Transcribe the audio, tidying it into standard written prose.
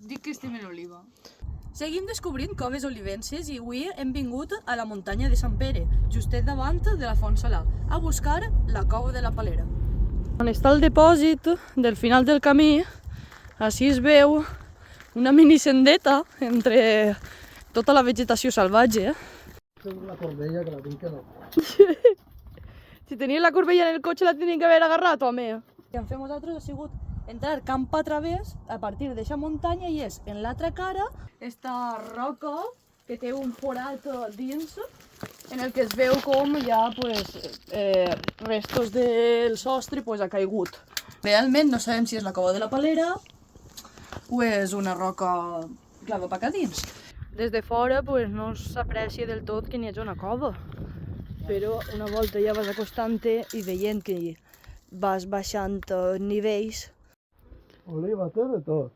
Dic que estem en Oliva. Seguim descobrint coves olivenses i avui hem vingut a la muntanya de Sant Pere, justet davant de la Font Salà, a buscar la cova de la Palera. On està el dipòsit del final del camí, així es veu una mini sendeta entre tota la vegetació salvatge. La corbella que la tinc que no. Si tenia la corbella en el cotxe la tenien que haver agarrat, home. El que hem fet nosaltres ha sigut entrar camp a través a partir d'aquesta muntanya i és en l'altra cara esta roca que té un forat dins en el que es veu com hi ha restos del sostre ha caigut. Realment no sabem si és la cova de la Palera o és una roca clava per acá dins. Des de fora no s'aprecia del tot que n'hi hagi una cova, però una volta ja vas acostant-te i veient que vas baixant nivells. Oliva té de tot.